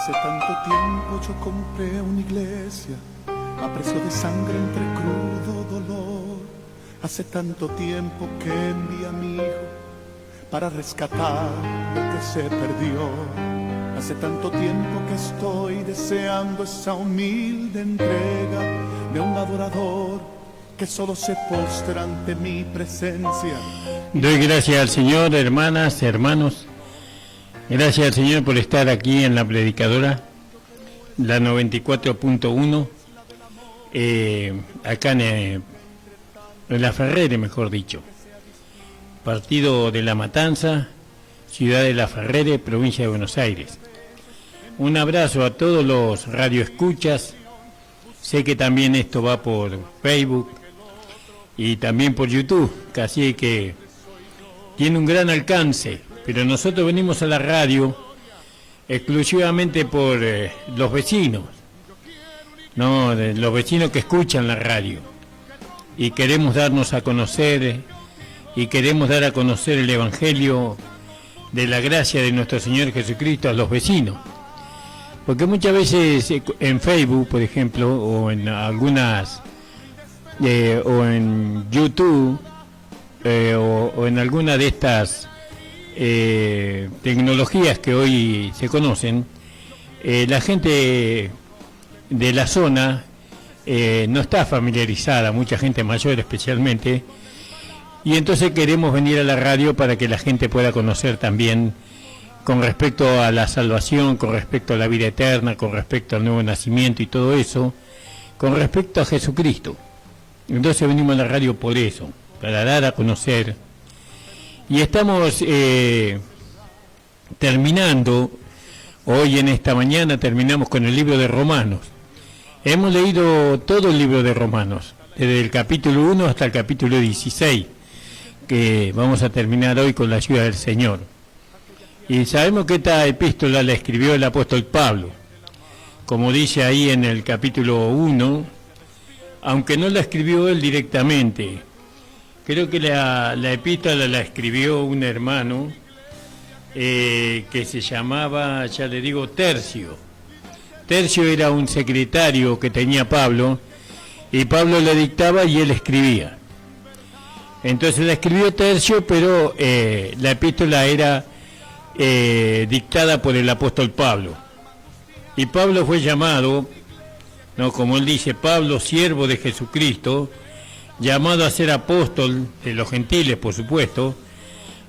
Hace tanto tiempo yo compré una iglesia a precio de sangre entre crudo dolor. Hace tanto tiempo que envié a mi hijo para rescatar lo que se perdió. Hace tanto tiempo que estoy deseando esa humilde entrega de un adorador que solo se postra ante mi presencia. Doy gracias al Señor, hermanas, hermanos. Gracias al Señor por estar aquí en la predicadora, la 94.1, acá en La Ferrere, mejor dicho. Partido de La Matanza, ciudad de La Ferrere, provincia de Buenos Aires. Un abrazo a todos los radioescuchas. Sé que también esto va por Facebook y también por YouTube, así que tiene un gran alcance. Pero nosotros venimos a la radio exclusivamente por los vecinos, ¿no? Los vecinos que escuchan la radio. Y queremos darnos a conocer y queremos dar a conocer el Evangelio de la gracia de nuestro Señor Jesucristo a los vecinos. Porque muchas veces en Facebook, por ejemplo, o en algunas, o en YouTube, o en alguna de estas tecnologías que hoy se conocen, la gente de la zona no está familiarizada, mucha gente mayor especialmente, y entonces queremos venir a la radio para que la gente pueda conocer también con respecto a la salvación, con respecto a la vida eterna, con respecto al nuevo nacimiento y todo eso, con respecto a Jesucristo. Entonces venimos a la radio por eso, para dar a conocer. Y estamos terminando, hoy en esta mañana terminamos con el libro de Romanos. Hemos leído todo el libro de Romanos, desde el capítulo 1 hasta el capítulo 16, que vamos a terminar hoy con la ayuda del Señor. Y sabemos que esta epístola la escribió el apóstol Pablo, como dice ahí en el capítulo 1, aunque no la escribió él directamente. Creo que la epístola la escribió un hermano que se llamaba, ya le digo, Tercio. Tercio era un secretario que tenía Pablo, y Pablo le dictaba y él escribía. Entonces la escribió Tercio, pero la epístola era dictada por el apóstol Pablo. Y Pablo fue llamado, no, como él dice, Pablo, siervo de Jesucristo, llamado a ser apóstol de los gentiles, por supuesto,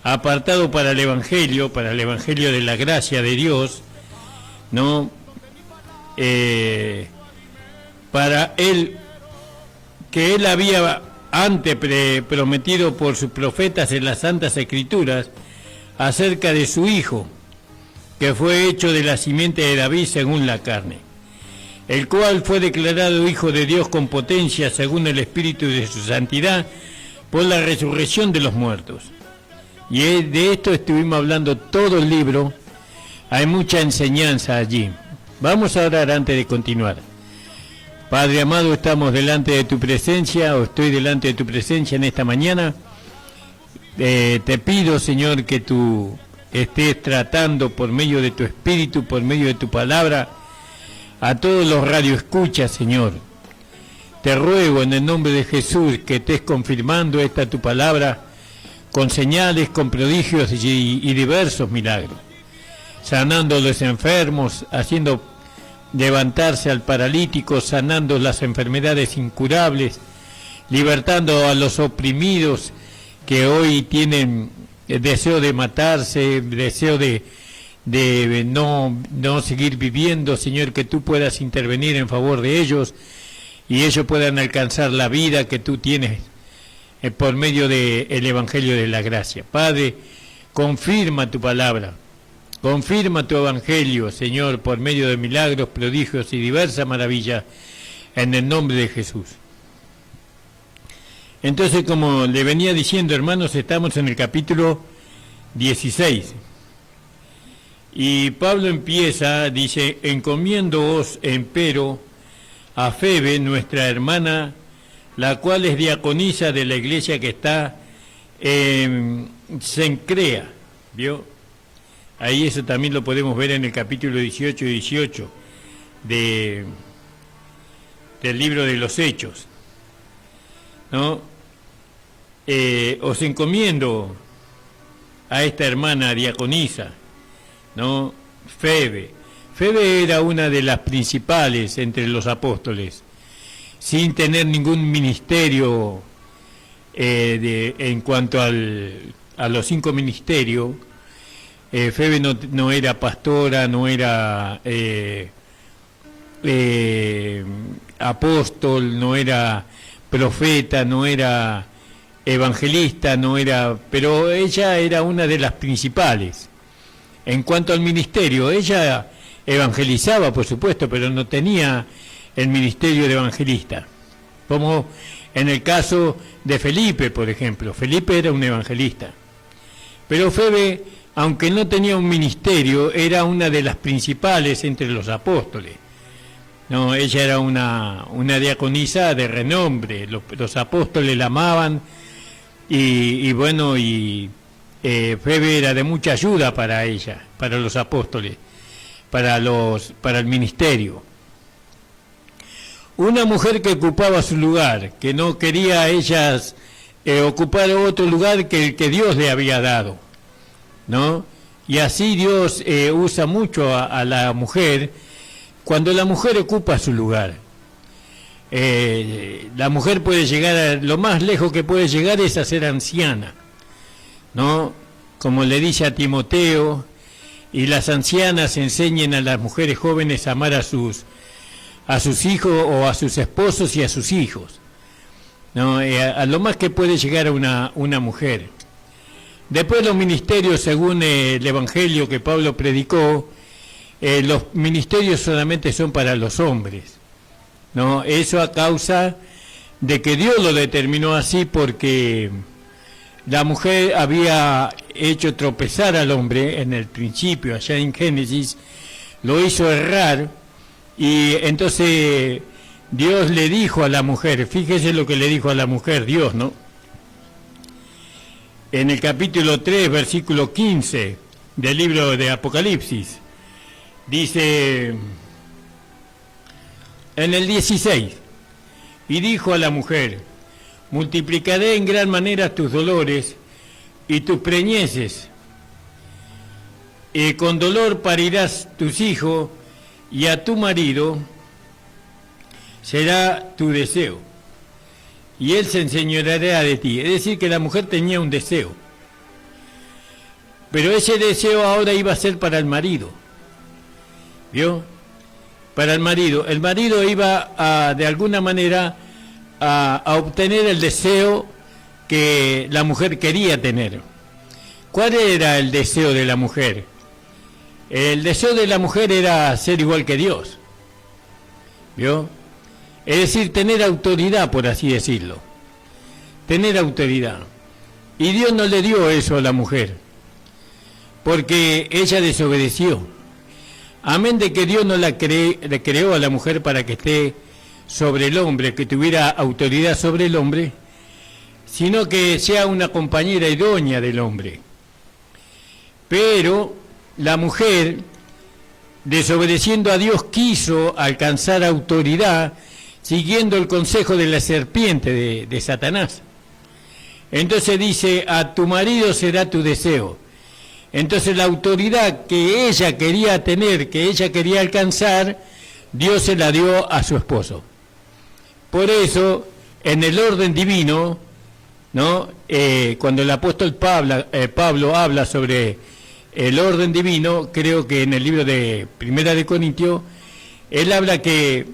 apartado para el Evangelio de la gracia de Dios, ¿no? Para él, que él había antes prometido por sus profetas en las Santas Escrituras, acerca de su Hijo, que fue hecho de la simiente de David según la carne, el cual fue declarado Hijo de Dios con potencia según el Espíritu de su santidad por la resurrección de los muertos. Y de esto estuvimos hablando todo el libro, hay mucha enseñanza allí. Vamos a orar antes de continuar. Padre amado, estamos delante de tu presencia, o estoy delante de tu presencia en esta mañana. Te pido, Señor, que tú estés tratando por medio de tu Espíritu, por medio de tu palabra, a todos los radioescuchas, Señor. Te ruego en el nombre de Jesús que estés confirmando esta tu palabra con señales, con prodigios y diversos milagros, sanando a los enfermos, haciendo levantarse al paralítico, sanando las enfermedades incurables, libertando a los oprimidos que hoy tienen deseo de matarse, deseo de no seguir viviendo. Señor, que tú puedas intervenir en favor de ellos y ellos puedan alcanzar la vida que tú tienes por medio del Evangelio de la gracia. Padre, confirma tu palabra, confirma tu Evangelio, Señor, por medio de milagros, prodigios y diversas maravillas, en el nombre de Jesús. Entonces, como le venía diciendo, hermanos, estamos en el capítulo 16. Y Pablo empieza, dice, encomiéndoos, empero, a Febe, nuestra hermana, la cual es diaconisa de la iglesia que está en Cencrea, ¿vio? Ahí eso también lo podemos ver en el capítulo 18 y 18 del libro de los Hechos, ¿no? Os encomiendo a esta hermana diaconisa, ¿no? Febe. Febe era una de las principales entre los apóstoles, sin tener ningún ministerio en cuanto a los 5 ministerios. Febe no era pastora, no era apóstol, no era profeta, no era evangelista, no era, pero ella era una de las principales. En cuanto al ministerio, ella evangelizaba, por supuesto, pero no tenía el ministerio de evangelista, como en el caso de Felipe, por ejemplo. Felipe era un evangelista, pero Febe, aunque no tenía un ministerio, era una de las principales entre los apóstoles. No, ella era una diaconisa de renombre, los apóstoles la amaban, y bueno, Febe era de mucha ayuda para ella, para los apóstoles, para el ministerio. Una mujer que ocupaba su lugar, que no quería ellas ocupar otro lugar que el que Dios le había dado, ¿no? Y así Dios usa mucho a la mujer cuando la mujer ocupa su lugar. La mujer puede llegar lo más lejos que puede llegar es a ser anciana, ¿no? Como le dice a Timoteo, y las ancianas enseñen a las mujeres jóvenes a amar a sus hijos o a sus esposos y a sus hijos, ¿no? A lo más que puede llegar a una mujer. Después los ministerios, según el evangelio que Pablo predicó, los ministerios solamente son para los hombres, ¿no? Eso a causa de que Dios lo determinó así, porque la mujer había hecho tropezar al hombre en el principio, allá en Génesis, lo hizo errar, y entonces Dios le dijo a la mujer, fíjese lo que le dijo a la mujer Dios, ¿no? En el capítulo 3, versículo 15 del libro de Apocalipsis, dice, en el 16, y dijo a la mujer, multiplicaré en gran manera tus dolores y tus preñeces, y con dolor parirás tus hijos, y a tu marido será tu deseo, y él se enseñoreará de ti. Es decir, que la mujer tenía un deseo, pero ese deseo ahora iba a ser para el marido, ¿vio? Para el marido iba a, de alguna manera, a obtener el deseo que la mujer quería tener. ¿Cuál era el deseo de la mujer? El deseo de la mujer era ser igual que Dios, ¿vio? Es decir, tener autoridad, por así decirlo, tener autoridad. Y Dios no le dio eso a la mujer, porque ella desobedeció. Amén de que Dios no le creó a la mujer para que esté sobre el hombre, que tuviera autoridad sobre el hombre, sino que sea una compañera idónea del hombre. Pero la mujer, desobedeciendo a Dios, quiso alcanzar autoridad siguiendo el consejo de la serpiente de Satanás. Entonces dice, a tu marido será tu deseo. Entonces la autoridad que ella quería tener, que ella quería alcanzar, Dios se la dio a su esposo. Por eso, en el orden divino, ¿no? Cuando el apóstol Pablo habla sobre el orden divino, creo que en el libro de Primera de Corintios, él habla que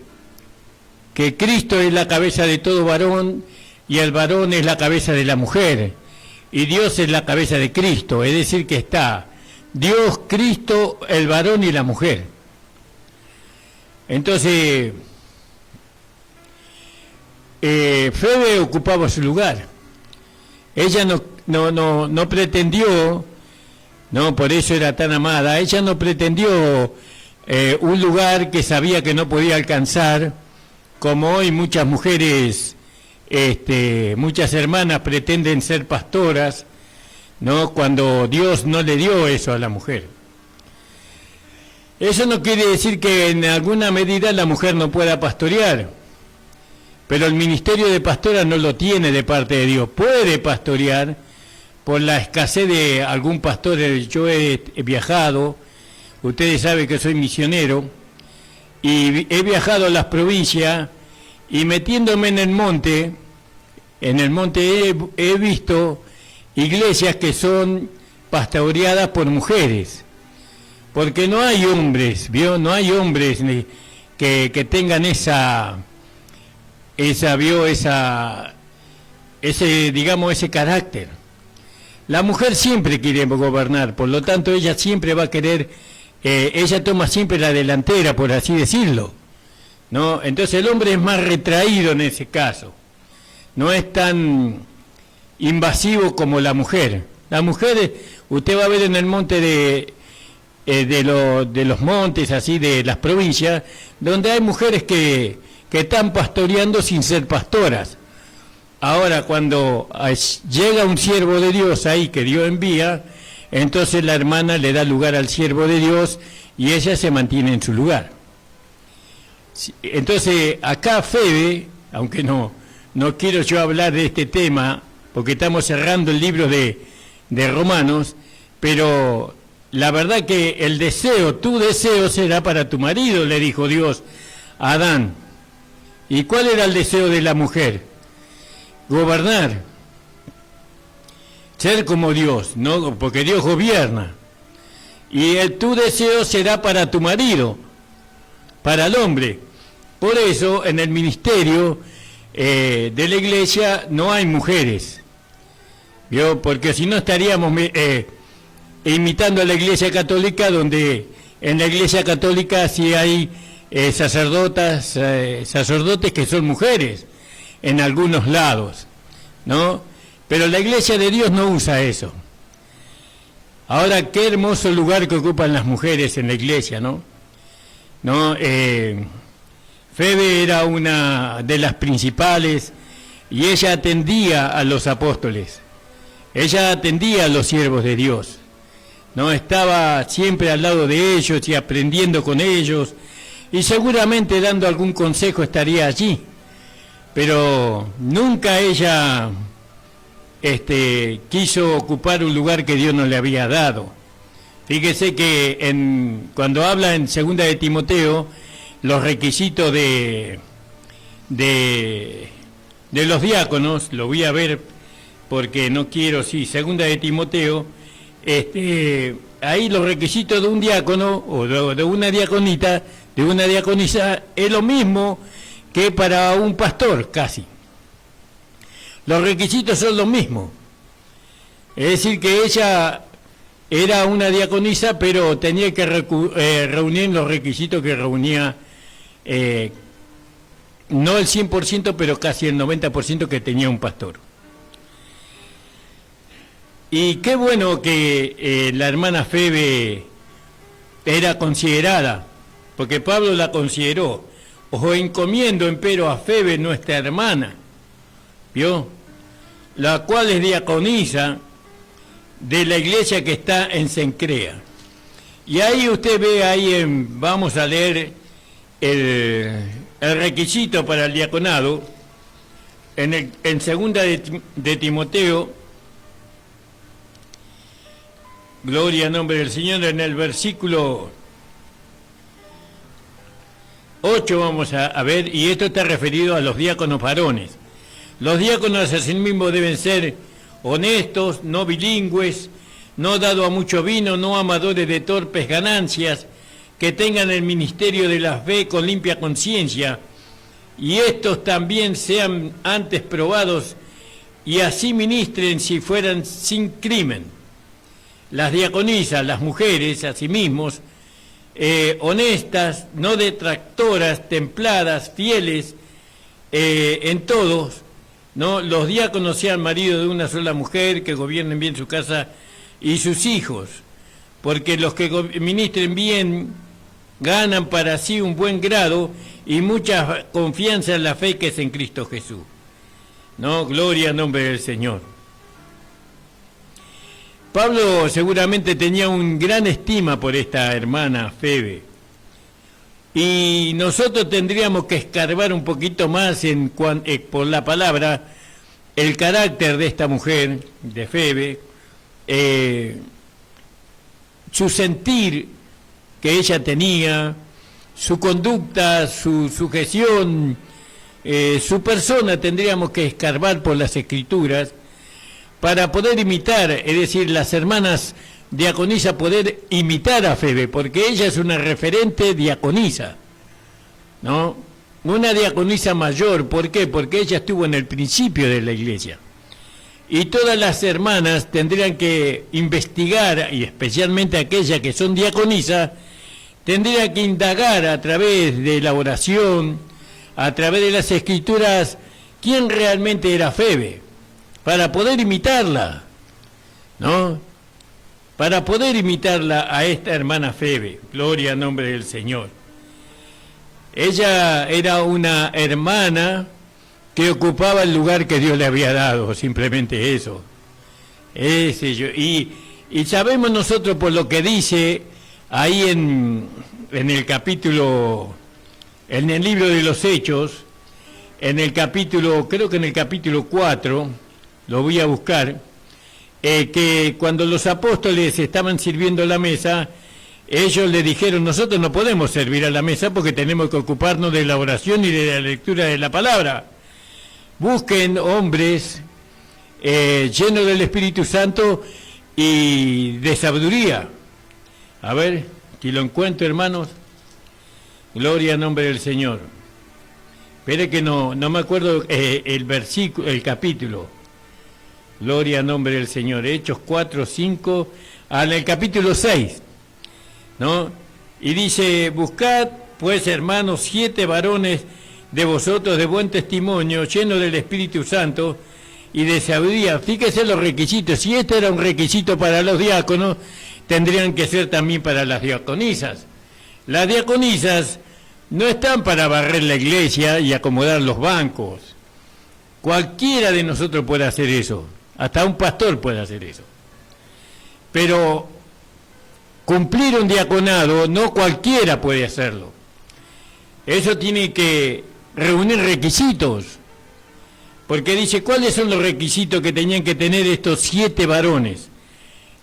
Cristo es la cabeza de todo varón y el varón es la cabeza de la mujer y Dios es la cabeza de Cristo, es decir, que está Dios, Cristo, el varón y la mujer. Entonces, Febe ocupaba su lugar. Ella no pretendió, no, por eso era tan amada, ella no pretendió un lugar que sabía que no podía alcanzar, como hoy muchas mujeres, muchas hermanas pretenden ser pastoras, ¿no? Cuando Dios no le dio eso a la mujer. Eso no quiere decir que en alguna medida la mujer no pueda pastorear, pero el ministerio de pastora no lo tiene de parte de Dios. Puede pastorear por la escasez de algún pastor. Yo he viajado, ustedes saben que soy misionero, y he viajado a las provincias y metiéndome en el monte he visto iglesias que son pastoreadas por mujeres, porque no hay hombres, ¿vio? No hay hombres que tengan ese carácter. La mujer siempre quiere gobernar, por lo tanto ella siempre va a querer, ella toma siempre la delantera, por así decirlo, ¿no? Entonces el hombre es más retraído en ese caso, no es tan invasivo como la mujer. La mujer, usted va a ver en el monte de los montes, así de las provincias, donde hay mujeres que están pastoreando sin ser pastoras. Ahora, cuando llega un siervo de Dios ahí que Dios envía, entonces la hermana le da lugar al siervo de Dios y ella se mantiene en su lugar. Entonces, acá Febe, aunque no quiero yo hablar de este tema, porque estamos cerrando el libro de Romanos, pero la verdad que tu deseo será para tu marido, le dijo Dios a Adán. ¿Y cuál era el deseo de la mujer? Gobernar, ser como Dios, ¿no? Porque Dios gobierna. Y tu deseo será para tu marido, para el hombre. Por eso en el ministerio de la iglesia no hay mujeres, ¿vio? Porque si no estaríamos imitando a la iglesia católica, donde en la iglesia católica sí hay sacerdotes que son mujeres en algunos lados, ¿no? Pero la iglesia de Dios no usa eso. Ahora, qué hermoso lugar que ocupan las mujeres en la iglesia, ¿no? Febe era una de las principales y ella atendía a los apóstoles, ella atendía a los siervos de Dios, ¿no? Estaba siempre al lado de ellos y aprendiendo con ellos, y seguramente dando algún consejo estaría allí, pero nunca ella quiso ocupar un lugar que Dios no le había dado. Fíjese que cuando habla en 2 de Timoteo, los requisitos de los diáconos, lo voy a ver porque no quiero, 2 de Timoteo, ahí los requisitos de un diácono o de una diaconita, de una diaconisa, es lo mismo que para un pastor, casi. Los requisitos son los mismos. Es decir, que ella era una diaconisa, pero tenía que reunir los requisitos que reunía, no el 100%, pero casi el 90% que tenía un pastor. Y qué bueno que la hermana Febe era considerada, porque Pablo la consideró. Os encomiendo, empero, a Febe, nuestra hermana, ¿vio? La cual es diaconisa de la iglesia que está en Cencrea. Y ahí usted ve, vamos a leer el requisito para el diaconado, en 2 de Timoteo, gloria al nombre del Señor, en el versículo 8 vamos a ver, y esto está referido a los diáconos varones. Los diáconos así mismo deben ser honestos, no bilingües, no dados a mucho vino, no amadores de torpes ganancias, que tengan el ministerio de la fe con limpia conciencia, y estos también sean antes probados, y así ministren si fueran sin crimen. Las diaconisas, las mujeres, asimismo, honestas, no detractoras, templadas, fieles en todos, ¿no? Los diáconos sean maridos de una sola mujer, que gobiernen bien su casa y sus hijos, porque los que ministren bien ganan para sí un buen grado y mucha confianza en la fe que es en Cristo Jesús, ¿no? Gloria al nombre del Señor. Pablo seguramente tenía un gran estima por esta hermana Febe, Y nosotros tendríamos que escarbar un poquito más por la palabra el carácter de esta mujer, de Febe, su sentir que ella tenía, su conducta, su sujeción, su persona. Tendríamos que escarbar por las Escrituras para poder imitar, es decir, las hermanas diaconisas poder imitar a Febe, porque ella es una referente diaconisa, ¿no? Una diaconisa mayor. ¿Por qué? Porque ella estuvo en el principio de la iglesia. Y todas las hermanas tendrían que investigar, y especialmente aquellas que son diaconisas, tendrían que indagar a través de la oración, a través de las Escrituras, quién realmente era Febe, para poder imitarla, ¿no? Para poder imitarla a esta hermana Febe. Gloria al nombre del Señor. Ella era una hermana que ocupaba el lugar que Dios le había dado, simplemente eso. Y sabemos nosotros por lo que dice ahí en el capítulo, en el libro de los Hechos, en el capítulo, creo que en el capítulo 4, lo voy a buscar, que cuando los apóstoles estaban sirviendo la mesa, ellos le dijeron: nosotros no podemos servir a la mesa porque tenemos que ocuparnos de la oración y de la lectura de la palabra. Busquen hombres llenos del Espíritu Santo y de sabiduría. A ver, si lo encuentro, hermanos. Gloria al nombre del Señor. Espere que no me acuerdo el versículo, el capítulo. Gloria al nombre del Señor. Hechos 4, 5, en el capítulo 6. ¿No? Y dice: buscad pues, hermanos, 7 varones de vosotros de buen testimonio, llenos del Espíritu Santo y de sabiduría. Fíjese los requisitos. Si este era un requisito para los diáconos, tendrían que ser también para las diaconisas. Las diaconisas no están para barrer la iglesia y acomodar los bancos. Cualquiera de nosotros puede hacer eso. Hasta un pastor puede hacer eso. Pero cumplir un diaconado, no cualquiera puede hacerlo. Eso tiene que reunir requisitos. Porque dice: ¿cuáles son los requisitos que tenían que tener estos 7 varones?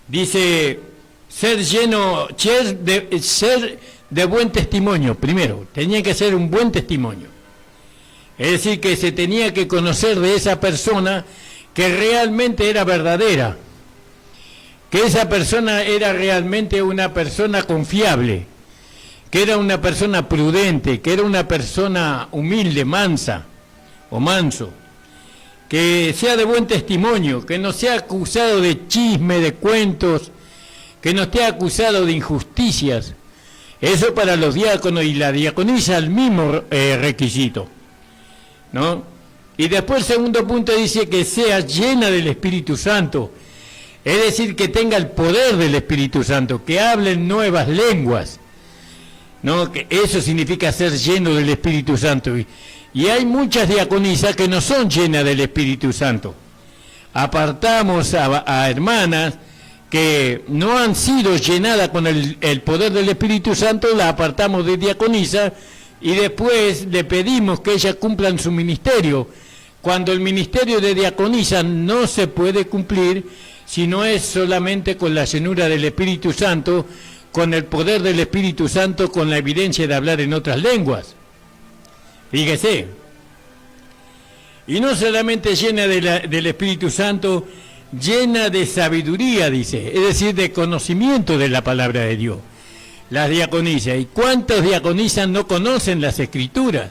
Dice: ser de buen testimonio. Primero, tenía que ser un buen testimonio. Es decir, que se tenía que conocer de esa persona que realmente era verdadera, que esa persona era realmente una persona confiable, que era una persona prudente, que era una persona humilde, mansa o manso, que sea de buen testimonio, que no sea acusado de chisme, de cuentos, que no esté acusado de injusticias. Eso para los diáconos y la diaconisa, el mismo requisito, ¿no? Y después el segundo punto dice que sea llena del Espíritu Santo, es decir, que tenga el poder del Espíritu Santo, que hable en nuevas lenguas, ¿no? Que eso significa ser lleno del Espíritu Santo. Y hay muchas diaconisas que no son llenas del Espíritu Santo. Apartamos a hermanas que no han sido llenadas con el poder del Espíritu Santo, la apartamos de diaconisa y después le pedimos que ellas cumplan su ministerio, cuando el ministerio de diaconisa no se puede cumplir si no es solamente con la llenura del Espíritu Santo, con el poder del Espíritu Santo, con la evidencia de hablar en otras lenguas. Fíjese. Y no solamente llena del Espíritu Santo, llena de sabiduría, dice, es decir, de conocimiento de la palabra de Dios. Las diaconisas. ¿Y cuántas diaconisas no conocen las Escrituras?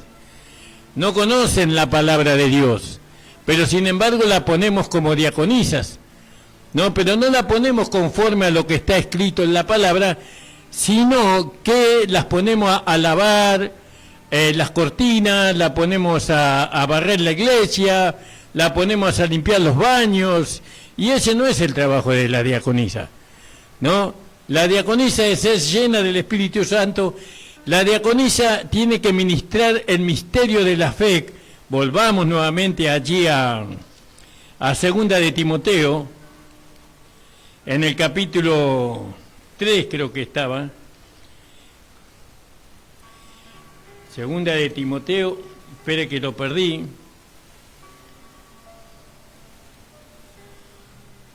No conocen la palabra de Dios, pero sin embargo la ponemos como diaconisas. No, pero no la ponemos conforme a lo que está escrito en la palabra, sino que las ponemos a lavar las cortinas, la ponemos a barrer la iglesia, la ponemos a limpiar los baños, y ese no es el trabajo de la diaconisa, ¿no? La diaconisa es ser llena del Espíritu Santo. La diaconisa tiene que ministrar el misterio de la fe. Volvamos nuevamente allí a segunda de Timoteo, en el capítulo 3 creo que estaba. Segunda de Timoteo, espere que lo perdí.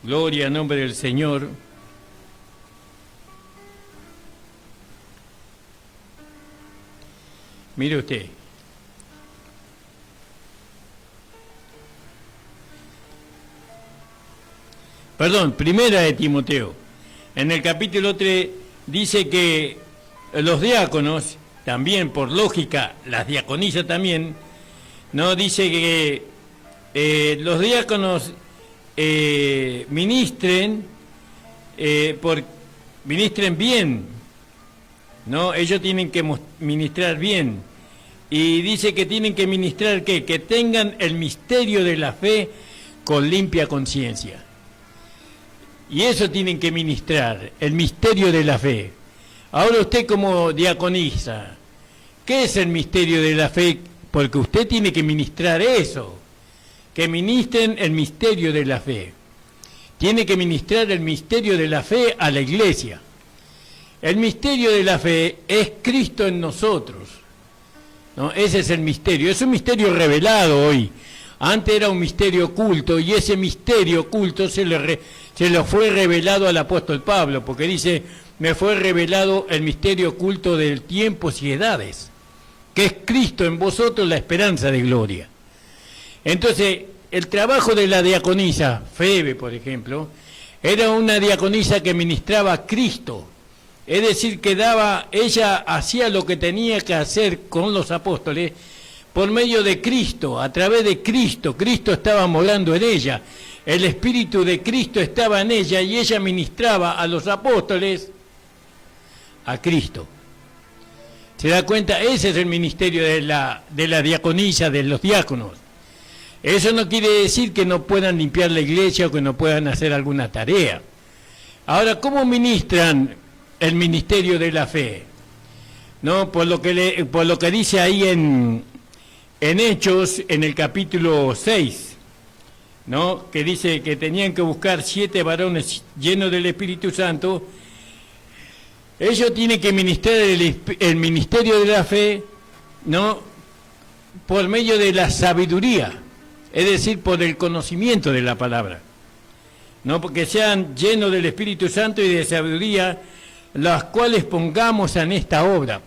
Gloria al nombre del Señor. Mire usted. Perdón, primera de Timoteo. En el capítulo 3 dice que los diáconos, también por lógica, las diaconisas también, no dice que los diáconos ministren bien, no, ellos tienen que ministrar bien, y dice que tienen que ministrar que tengan el misterio de la fe con limpia conciencia, y eso tienen que ministrar, el misterio de la fe. Ahora usted como diaconisa, ¿qué es el misterio de la fe? Porque usted tiene que ministrar eso, que ministren el misterio de la fe. Tiene que ministrar el misterio de la fe a la iglesia. El misterio de la fe es Cristo en nosotros, ¿no? Ese es el misterio, es un misterio revelado hoy. Antes era un misterio oculto, y ese misterio oculto se lo fue revelado al apóstol Pablo, porque dice, me fue revelado el misterio oculto del tiempos y edades, que es Cristo en vosotros, la esperanza de gloria. Entonces, el trabajo de la diaconisa, Febe, por ejemplo, era una diaconisa que ministraba a Cristo, es decir, que ella hacía lo que tenía que hacer con los apóstoles por medio de Cristo, a través de Cristo. Cristo estaba morando en ella, el Espíritu de Cristo estaba en ella, y ella ministraba a los apóstoles a Cristo. ¿Se da cuenta? Ese es el ministerio de la diaconisa, de los diáconos. Eso no quiere decir que no puedan limpiar la iglesia o que no puedan hacer alguna tarea. Ahora, ¿cómo ministran el ministerio de la fe? ¿No? Por lo que dice ahí en Hechos, en el capítulo 6, ¿no? Que dice que tenían que buscar 7 varones llenos del Espíritu Santo. Ellos tienen que ministrar el ministerio de la fe, ¿no? Por medio de la sabiduría, es decir, por el conocimiento de la palabra, ¿no? Porque sean llenos del Espíritu Santo y de sabiduría, las cuales pongamos en esta obra.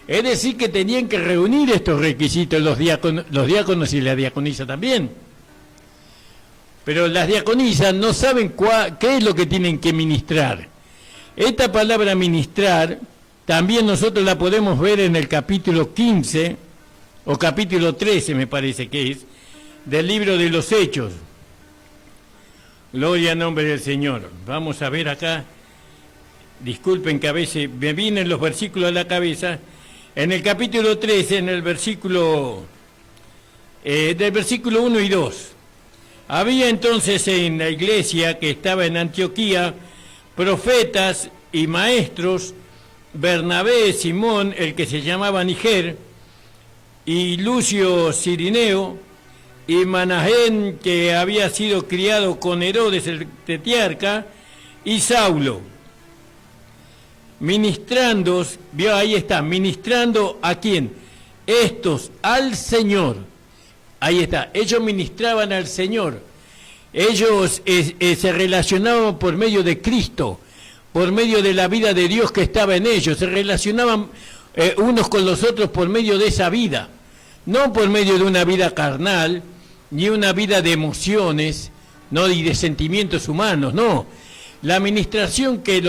Es decir, que tenían que reunir estos requisitos los diáconos y la diaconisa también. Pero las diaconisas no saben qué es lo que tienen que ministrar. Esta palabra ministrar, también nosotros la podemos ver en el capítulo 15, o capítulo 13 me parece que es, del libro de los Hechos. Gloria al nombre del Señor. Vamos a ver acá, disculpen que a veces me vienen los versículos a la cabeza. En el capítulo 13, en el versículo, del versículo 1 y 2, había entonces en la iglesia que estaba en Antioquía profetas y maestros, Bernabé, Simón, el que se llamaba Niger, y Lucio Cirineo, y Manahén, que había sido criado con Herodes el tetrarca, y Saulo, ministrando, vio, ahí está, ministrando ¿a quién? Estos al Señor. Ahí está, ellos ministraban al Señor. Ellos se relacionaban por medio de Cristo, por medio de la vida de Dios que estaba en ellos. Se relacionaban unos con los otros por medio de esa vida, no por medio de una vida carnal, ni una vida de emociones, no, y de sentimientos humanos, no. La administración que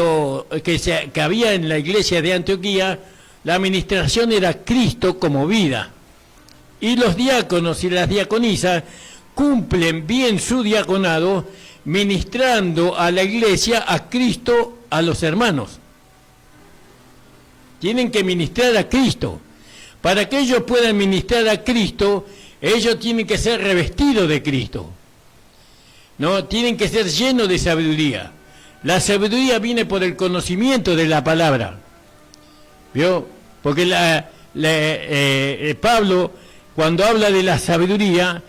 había en la iglesia de Antioquía, la administración era Cristo como vida. Y los diáconos y las diaconisas cumplen bien su diaconado ministrando a la iglesia, a Cristo, a los hermanos. Tienen que ministrar a Cristo. Para que ellos puedan ministrar a Cristo, ellos tienen que ser revestidos de Cristo, ¿no? Tienen que ser llenos de sabiduría. La sabiduría viene por el conocimiento de la palabra, ¿vio? Porque Pablo, cuando habla de la sabiduría,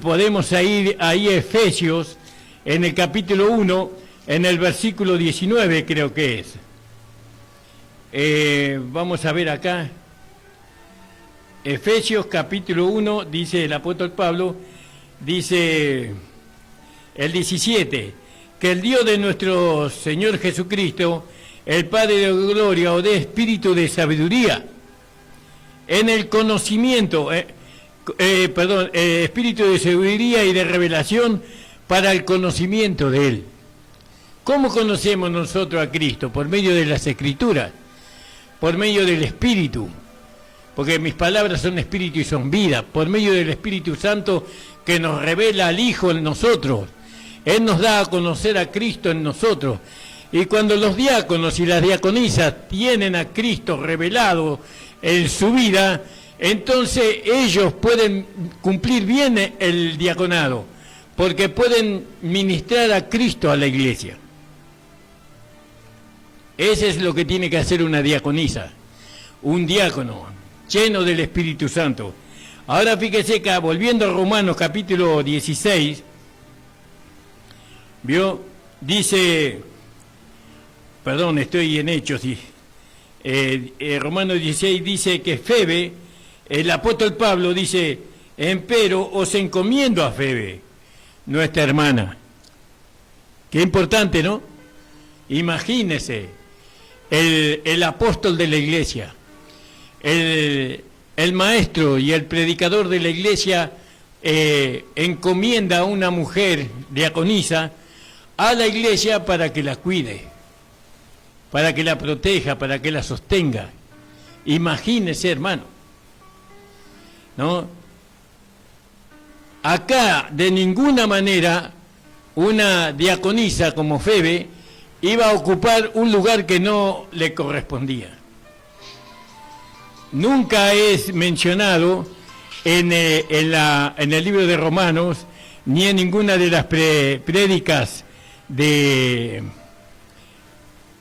podemos ir ahí a Efesios, en el capítulo 1, en el versículo 19 creo que es. Vamos a ver acá. Efesios capítulo 1, dice el apóstol Pablo, dice el 17, que el Dios de nuestro Señor Jesucristo, el Padre de gloria, o de espíritu de sabiduría, en el conocimiento, espíritu de sabiduría y de revelación para el conocimiento de Él. ¿Cómo conocemos nosotros a Cristo? Por medio de las Escrituras, por medio del Espíritu, porque mis palabras son espíritu y son vida, por medio del Espíritu Santo que nos revela al Hijo en nosotros. Él nos da a conocer a Cristo en nosotros. Y cuando los diáconos y las diaconisas tienen a Cristo revelado en su vida, entonces ellos pueden cumplir bien el diaconado, porque pueden ministrar a Cristo a la iglesia. Ese es lo que tiene que hacer una diaconisa, un diácono, lleno del Espíritu Santo. Ahora fíjese que, volviendo a Romanos capítulo 16, ¿vio? Dice, perdón, estoy en Hechos, sí. Romanos 16 dice que Febe, el apóstol Pablo dice, empero os encomiendo a Febe, nuestra hermana. Qué importante, ¿no? Imagínese, el apóstol de la iglesia, el maestro y el predicador de la iglesia encomienda a una mujer diaconisa a la iglesia para que la cuide, para que la proteja, para que la sostenga. Imagínese, hermano, ¿no? Acá, de ninguna manera, una diaconisa como Febe iba a ocupar un lugar que no le correspondía. Nunca es mencionado en el libro de Romanos, ni en ninguna de las prédicas ni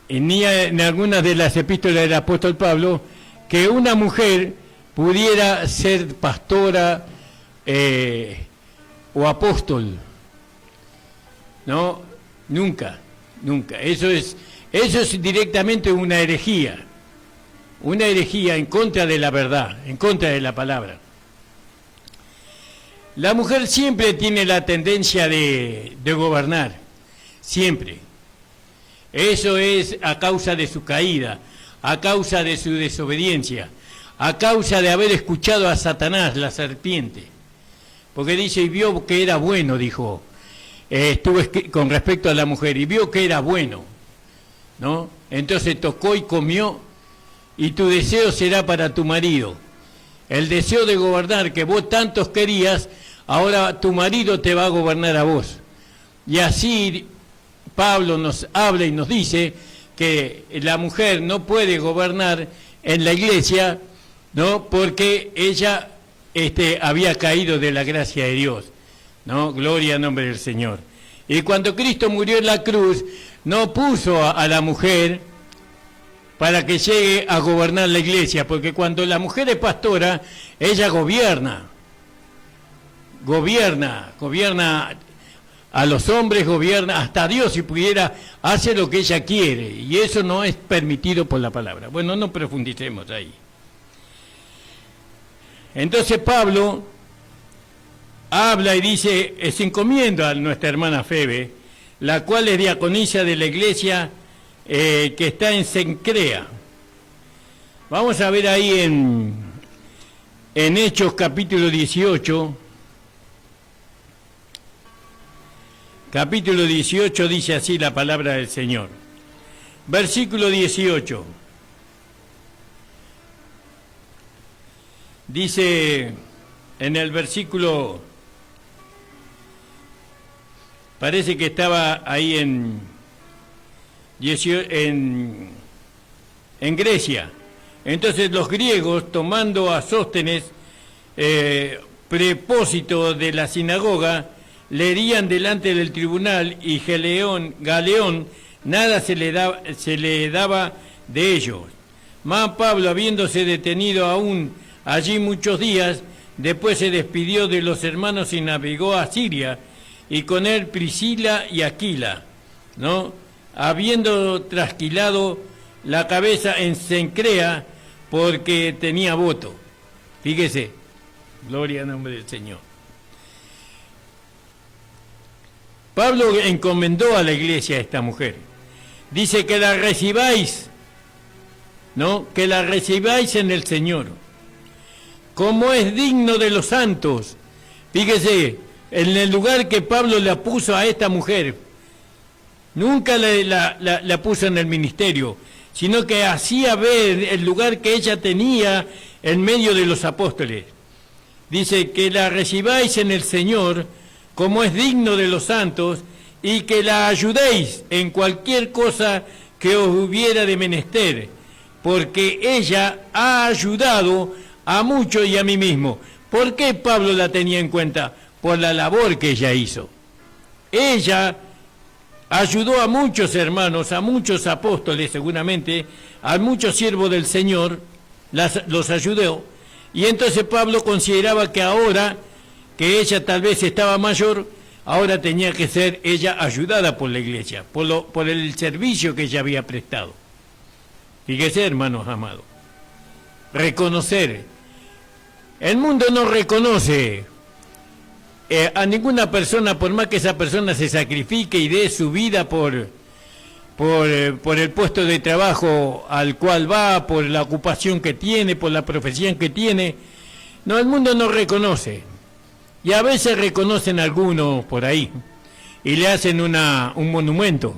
en algunas de las epístolas del apóstol Pablo, que una mujer pudiera ser pastora o apóstol. No, nunca. Eso es directamente una herejía en contra de la verdad, en contra de la palabra. La mujer siempre tiene la tendencia de gobernar, siempre. Eso es a causa de su caída, a causa de su desobediencia, a causa de haber escuchado a Satanás, la serpiente. Porque dice, y vio que era bueno, dijo, con respecto a la mujer, y vio que era bueno, ¿no? Entonces tocó y comió, y tu deseo será para tu marido. El deseo de gobernar que vos tantos querías, ahora tu marido te va a gobernar a vos. Y así Pablo nos habla y nos dice que la mujer no puede gobernar en la iglesia, ¿no? Porque ella había caído de la gracia de Dios, ¿no? Gloria al nombre del Señor. Y cuando Cristo murió en la cruz, no puso a la mujer para que llegue a gobernar la iglesia, porque cuando la mujer es pastora, ella gobierna a los hombres, gobierna hasta Dios, si pudiera, hace lo que ella quiere, y eso no es permitido por la palabra. Bueno, no profundicemos ahí. Entonces Pablo habla y dice, es encomiendo a nuestra hermana Febe, la cual es diaconisa de la iglesia que está en Cencrea. Vamos a ver ahí en Hechos capítulo 18. Capítulo 18 dice así la palabra del Señor. Versículo 18. Dice en el versículo, parece que estaba ahí en Grecia. Entonces los griegos, tomando a Sóstenes, prepósito de la sinagoga, le herían delante del tribunal, y Galeón nada se le daba de ellos. Mas Pablo, habiéndose detenido aún allí muchos días, después se despidió de los hermanos y navegó a Siria, y con él Priscila y Aquila, ¿no? Habiendo trasquilado la cabeza en Cencrea, porque tenía voto. Fíjese, gloria al nombre del Señor. Pablo encomendó a la iglesia a esta mujer. Dice que la recibáis, ¿no? Que la recibáis en el Señor, como es digno de los santos. Fíjese, en el lugar que Pablo la puso a esta mujer, nunca la puso en el ministerio, sino que hacía ver el lugar que ella tenía en medio de los apóstoles. Dice que la recibáis en el Señor, como es digno de los santos, y que la ayudéis en cualquier cosa que os hubiera de menester, porque ella ha ayudado a muchos y a mí mismo. ¿Por qué Pablo la tenía en cuenta? Por la labor que ella hizo. Ella ayudó a muchos hermanos, a muchos apóstoles seguramente, a muchos siervos del Señor, los ayudó. Y entonces Pablo consideraba que ahora, que ella tal vez estaba mayor, ahora tenía que ser ella ayudada por la iglesia, por el servicio que ella había prestado. Fíjese, hermanos amados, reconocer. El mundo no reconoce a ninguna persona, por más que esa persona se sacrifique y dé su vida por el puesto de trabajo al cual va, por la ocupación que tiene, por la profesión que tiene. No, el mundo no reconoce. Y a veces reconocen a algunos por ahí y le hacen un monumento.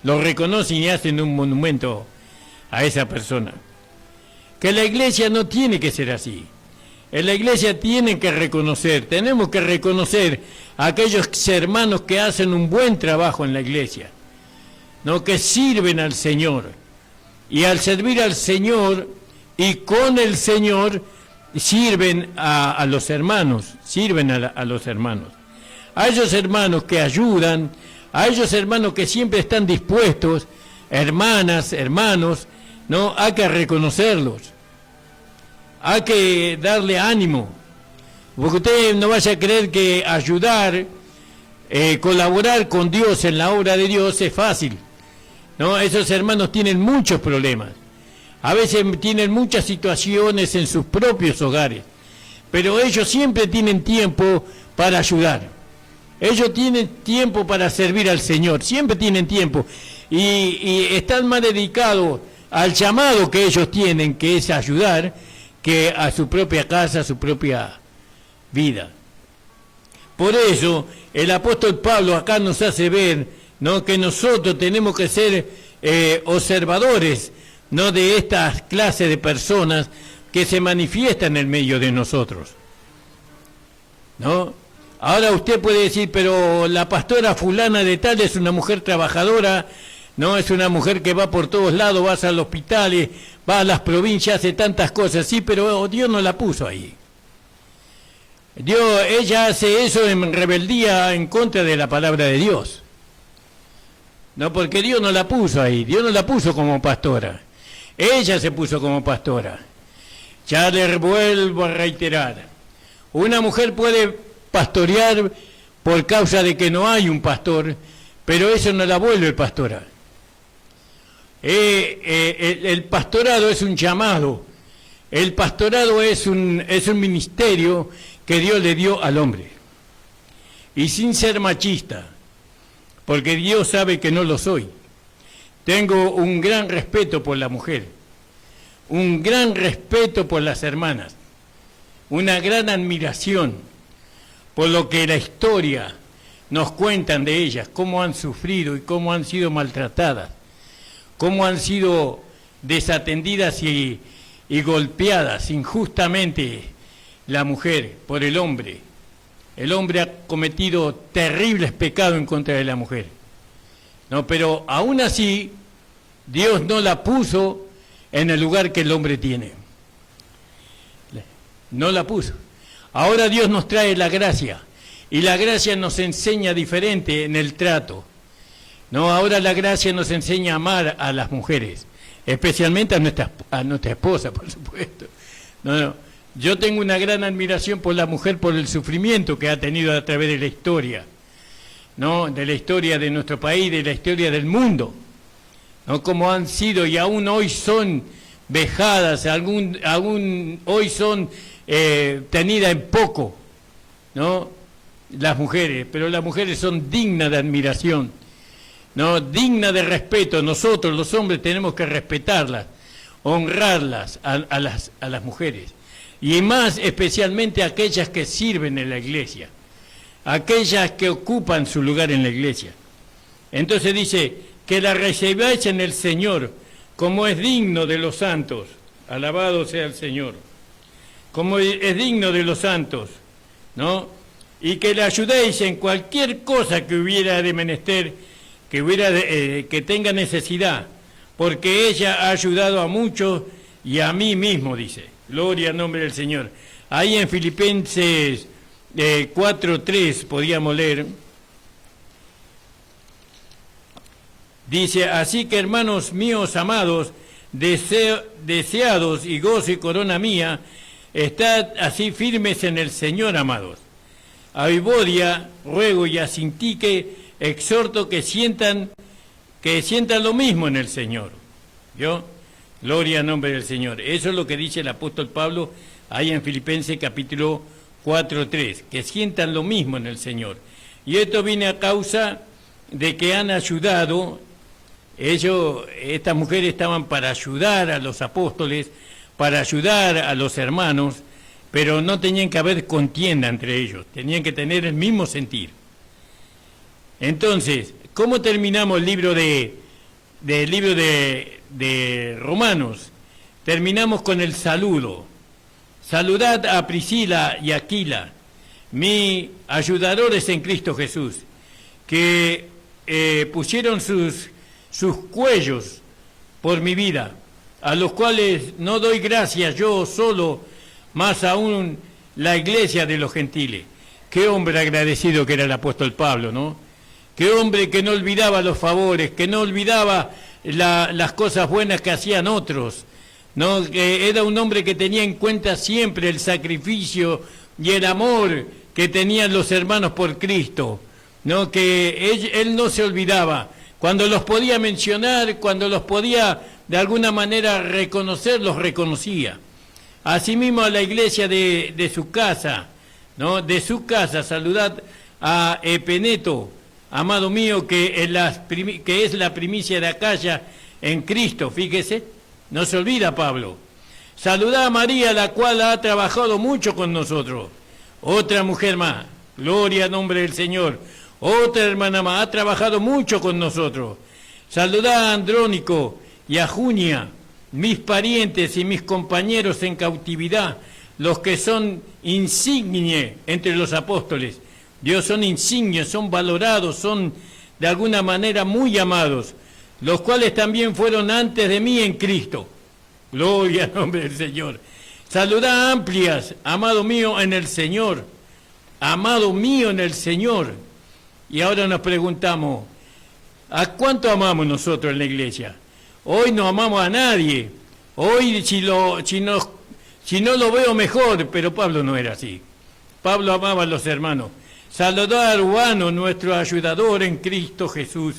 Lo reconocen y hacen un monumento a esa persona. Que la iglesia no tiene que ser así. En la iglesia tienen que reconocer, tenemos que reconocer a aquellos hermanos que hacen un buen trabajo en la iglesia, ¿no? Que sirven al Señor. Y al servir al Señor y con el Señor, sirven a los hermanos, sirven a los hermanos. A esos hermanos que ayudan, a esos hermanos que siempre están dispuestos, hermanas, hermanos, ¿no? Hay que reconocerlos. Hay que darle ánimo, porque usted no vaya a creer que ayudar, colaborar con Dios en la obra de Dios es fácil, ¿no? Esos hermanos tienen muchos problemas, a veces tienen muchas situaciones en sus propios hogares, pero ellos siempre tienen tiempo para ayudar, ellos tienen tiempo para servir al Señor, siempre tienen tiempo, y están más dedicados al llamado que ellos tienen, que es ayudar, que a su propia casa, a su propia vida. Por eso el apóstol Pablo acá nos hace ver, ¿no? Que nosotros tenemos que ser observadores, ¿no? De estas clases de personas que se manifiestan en el medio de nosotros, ¿no? Ahora usted puede decir, pero la pastora fulana de tal es una mujer trabajadora, no, es una mujer que va por todos lados, va a los hospitales, va a las provincias, hace tantas cosas, sí, pero Dios no la puso ahí. Ella hace eso en rebeldía en contra de la palabra de Dios. No, porque Dios no la puso ahí, Dios no la puso como pastora. Ella se puso como pastora. Ya le vuelvo a reiterar. Una mujer puede pastorear por causa de que no hay un pastor, pero eso no la vuelve pastora. El pastorado es un llamado, el pastorado es un ministerio que Dios le dio al hombre, y sin ser machista, porque Dios sabe que no lo soy. Tengo un gran respeto por la mujer, un gran respeto por las hermanas, una gran admiración por lo que la historia nos cuentan de ellas, cómo han sufrido y cómo han sido maltratadas, cómo han sido desatendidas y golpeadas injustamente la mujer por el hombre. El hombre ha cometido terribles pecados en contra de la mujer. No, pero aún así, Dios no la puso en el lugar que el hombre tiene. No la puso. Ahora Dios nos trae la gracia, y la gracia nos enseña diferente en el trato. No, ahora la gracia nos enseña a amar a las mujeres, especialmente a nuestra esposa, por supuesto. No, yo tengo una gran admiración por la mujer, por el sufrimiento que ha tenido a través de la historia, ¿no? De la historia de nuestro país, de la historia del mundo, ¿no? Como han sido y aún hoy son vejadas, aún hoy son tenida en poco, ¿no? Las mujeres, pero las mujeres son dignas de admiración, ¿no? Dignas de respeto. Nosotros, los hombres, tenemos que respetarlas, honrarlas a las mujeres, y más especialmente aquellas que sirven en la iglesia, aquellas que ocupan su lugar en la iglesia. Entonces dice, que la recibáis en el Señor, como es digno de los santos. Alabado sea el Señor. Como es digno de los santos, ¿no? Y que le ayudéis en cualquier cosa que hubiera de menester, que tenga necesidad, porque ella ha ayudado a muchos y a mí mismo, dice. Gloria al nombre del Señor. Ahí en Filipenses 4:3 podíamos leer. Dice, así que hermanos míos amados, deseados y gozo y corona mía, estad así firmes en el Señor, amados. A Evodia ruego y a Sintique exhorto que sientan lo mismo en el Señor. ¿Vio? Gloria al nombre del Señor. Eso es lo que dice el apóstol Pablo ahí en Filipenses capítulo 4:3, que sientan lo mismo en el Señor. Y esto viene a causa de que han ayudado. Estas mujeres estaban para ayudar a los apóstoles, para ayudar a los hermanos, pero no tenían que haber contienda entre ellos, tenían que tener el mismo sentir. Entonces, ¿cómo terminamos el libro de Romanos? Terminamos con el saludo. Saludad a Priscila y Aquila, mis ayudadores en Cristo Jesús, que pusieron sus cuellos por mi vida, a los cuales no doy gracias yo solo, más aún la iglesia de los gentiles. Qué hombre agradecido que era el apóstol Pablo, ¿no? Qué hombre que no olvidaba los favores, que no olvidaba las cosas buenas que hacían otros, ¿no? Que era un hombre que tenía en cuenta siempre el sacrificio y el amor que tenían los hermanos por Cristo, ¿no? Que él no se olvidaba. Cuando los podía mencionar, cuando los podía de alguna manera reconocer, los reconocía. Asimismo a la iglesia de su casa, ¿no? De su casa, saludad a Epeneto, amado mío, que es la primicia de Acaya en Cristo, fíjese, no se olvida Pablo. Saludad a María, la cual ha trabajado mucho con nosotros. Otra mujer más, gloria al nombre del Señor. Otra hermana más, ha trabajado mucho con nosotros. Saludad a Andrónico y a Junia, mis parientes y mis compañeros en cautividad, los que son insignes entre los apóstoles. Dios, son insignes, son valorados, son de alguna manera muy amados, los cuales también fueron antes de mí en Cristo. Gloria al nombre del Señor. Saludad a Amplias, amado mío en el Señor, amado mío en el Señor. Y ahora nos preguntamos, ¿a cuánto amamos nosotros en la iglesia? Hoy no amamos a nadie. Hoy si no lo veo mejor, pero Pablo no era así. Pablo amaba a los hermanos. Saludad a Urbano, nuestro ayudador en Cristo Jesús.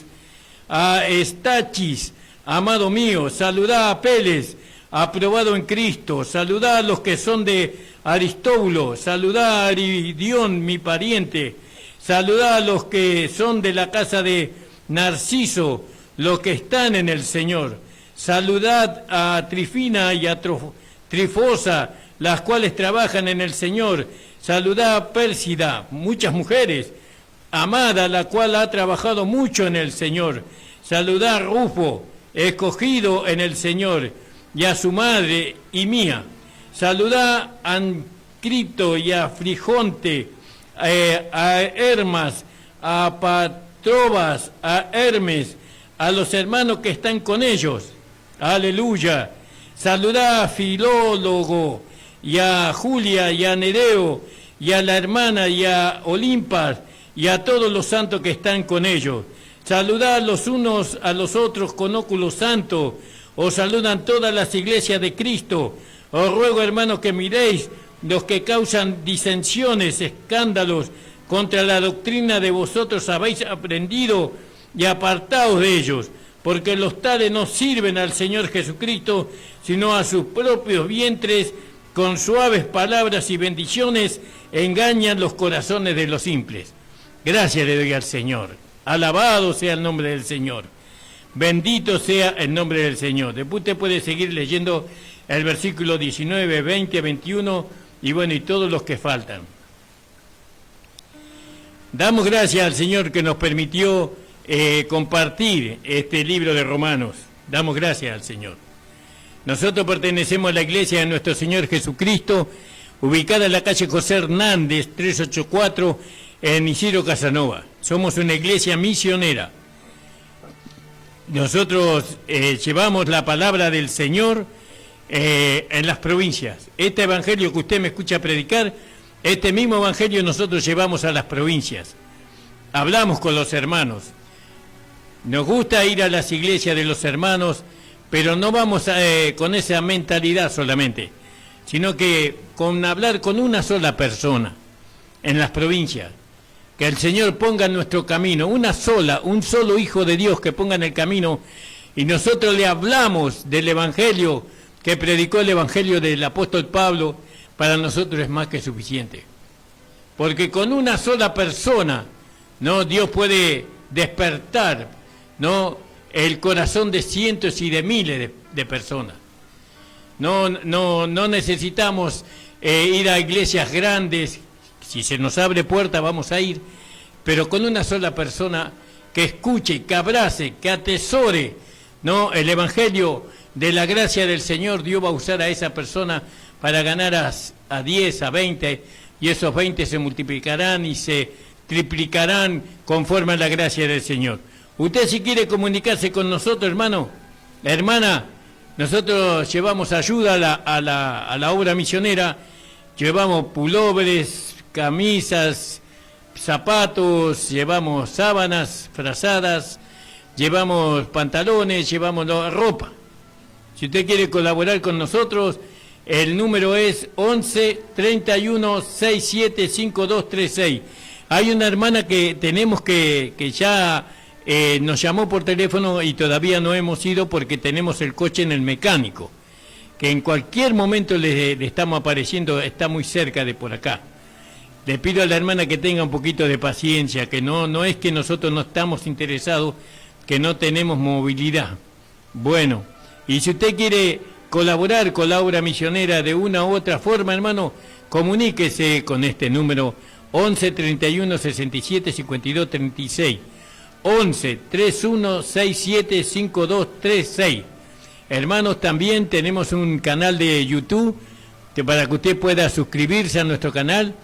A Estachis, amado mío. Saludad a Peles, aprobado en Cristo. Saludad a los que son de Aristóbulo. Saludad a Aridión, mi pariente. Saludad a los que son de la casa de Narciso, los que están en el Señor. Saludad a Trifina y a Trifosa, las cuales trabajan en el Señor. Saludad a Pérsida, muchas mujeres, amada, la cual ha trabajado mucho en el Señor. Saludad a Rufo, escogido en el Señor, y a su madre y mía. Saludad a Ancripto y a Frijonte, a Hermas, a Patrobas, a Hermes, a los hermanos que están con ellos. Aleluya. Saludad a Filólogo, y a Julia, y a Nereo, y a la hermana, y a Olimpas, y a todos los santos que están con ellos. Saludad los unos a los otros con óculo santo. Os saludan todas las iglesias de Cristo. Os ruego, hermanos, que miréis los que causan disensiones, escándalos contra la doctrina de vosotros habéis aprendido, y apartaos de ellos, porque los tales no sirven al Señor Jesucristo, sino a sus propios vientres, con suaves palabras y bendiciones engañan los corazones de los simples. Gracias le doy al Señor. Alabado sea el nombre del Señor. Bendito sea el nombre del Señor. Después usted puede seguir leyendo el versículo 19, 20, 21 y bueno, y todos los que faltan. Damos gracias al Señor que nos permitió compartir este libro de Romanos. Damos gracias al Señor. Nosotros pertenecemos a la iglesia de nuestro Señor Jesucristo, ubicada en la calle José Hernández, 384, en Isidro Casanova. Somos una iglesia misionera. Nosotros llevamos la palabra del Señor en las provincias. Este evangelio que usted me escucha predicar, este mismo evangelio nosotros llevamos a las provincias. Hablamos con los hermanos. Nos gusta ir a las iglesias de los hermanos, pero no vamos con esa mentalidad solamente, sino que con hablar con una sola persona en las provincias. Que el Señor ponga en nuestro camino un solo Hijo de Dios que ponga en el camino, y nosotros le hablamos del Evangelio que predicó el Evangelio del apóstol Pablo. Para nosotros es más que suficiente. Porque con una sola persona, ¿no?, Dios puede despertar, ¿no?, el corazón de cientos y de miles de personas. No necesitamos ir a iglesias grandes. Si se nos abre puerta vamos a ir, pero con una sola persona que escuche, que abrace, que atesore, ¿no?, el Evangelio de la gracia del Señor, Dios va a usar a esa persona para ganar a 10, a 20, y esos 20 se multiplicarán y se triplicarán conforme a la gracia del Señor. Usted, si quiere comunicarse con nosotros, hermano, hermana, nosotros llevamos ayuda a la obra misionera, llevamos pulóveres, camisas, zapatos, llevamos sábanas, frazadas, llevamos pantalones, llevamos ropa. Si usted quiere colaborar con nosotros, el número es 11 31 67 5236. Hay una hermana que tenemos que ya nos llamó por teléfono y todavía no hemos ido porque tenemos el coche en el mecánico, que en cualquier momento le estamos apareciendo, está muy cerca de por acá. Le pido a la hermana que tenga un poquito de paciencia, que no es que nosotros no estamos interesados, que no tenemos movilidad. Bueno, y si usted quiere colaborar con la obra misionera de una u otra forma, hermano, comuníquese con este número 11 31 67 52 36. 11 31 67 5236. Hermanos, también tenemos un canal de YouTube para que usted pueda suscribirse a nuestro canal.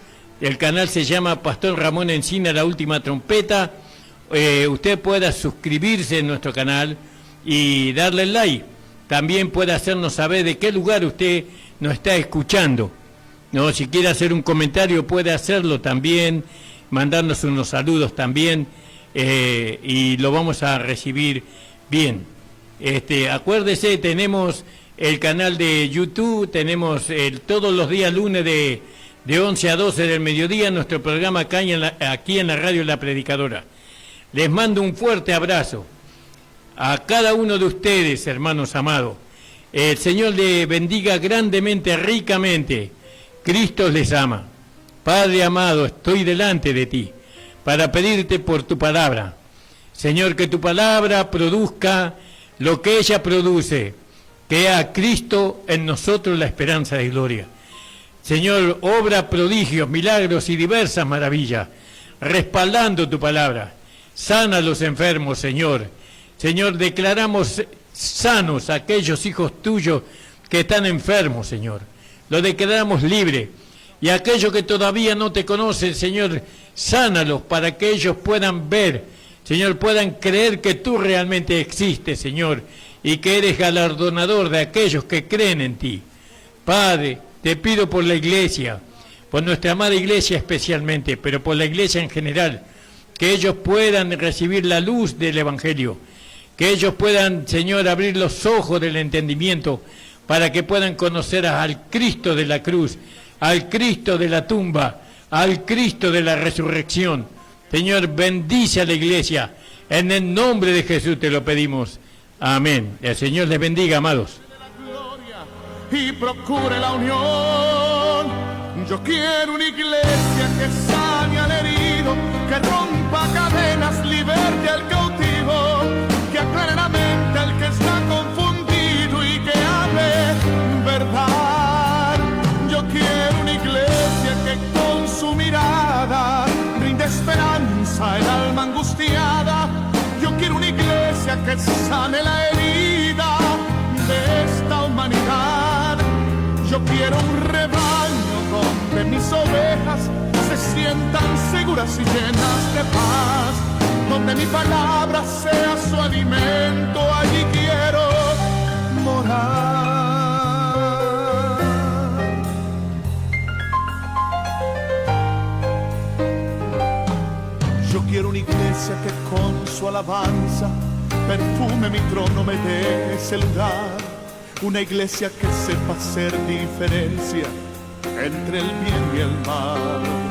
El canal se llama Pastor Ramón Encina, la última trompeta. Usted pueda suscribirse en nuestro canal y darle like. También puede hacernos saber de qué lugar usted nos está escuchando. No, si quiere hacer un comentario puede hacerlo también, mandarnos unos saludos también, y lo vamos a recibir bien. Acuérdese, tenemos el canal de YouTube, tenemos todos los días lunes de 11 a 12 del mediodía nuestro programa aquí en la radio La Predicadora. Les mando un fuerte abrazo a cada uno de ustedes, hermanos amados. El Señor les bendiga grandemente, ricamente. Cristo les ama. Padre amado, estoy delante de ti para pedirte por tu palabra. Señor, que tu palabra produzca lo que ella produce, que a Cristo en nosotros la esperanza de gloria. Señor, obra prodigios, milagros y diversas maravillas, respaldando tu palabra. Sana a los enfermos, Señor. Señor, declaramos sanos a aquellos hijos tuyos que están enfermos, Señor. Los declaramos libres. Y aquellos que todavía no te conocen, Señor, sánalos para que ellos puedan ver, Señor, puedan creer que tú realmente existes, Señor, y que eres galardonador de aquellos que creen en ti. Padre, te pido por la iglesia, por nuestra amada iglesia especialmente, pero por la iglesia en general, que ellos puedan recibir la luz del Evangelio, que ellos puedan, Señor, abrir los ojos del entendimiento para que puedan conocer al Cristo de la cruz, al Cristo de la tumba, al Cristo de la resurrección. Señor, bendice a la iglesia. En el nombre de Jesús te lo pedimos. Amén. El Señor les bendiga, amados. y procure la unión. Yo quiero una iglesia que sane al herido, que rompa cadenas, liberte al cautivo, que aclare la mente al que está confundido y que hable verdad. Yo quiero una iglesia que con su mirada brinde esperanza al alma angustiada. Yo quiero una iglesia que sane la herida de esta humanidad. Yo quiero un rebaño donde mis ovejas se sientan seguras y llenas de paz, donde mi palabra sea su alimento, allí quiero morar. Yo quiero una iglesia que con su alabanza perfume mi trono, me dé ese lugar. Una iglesia que sepa hacer diferencia entre el bien y el mal.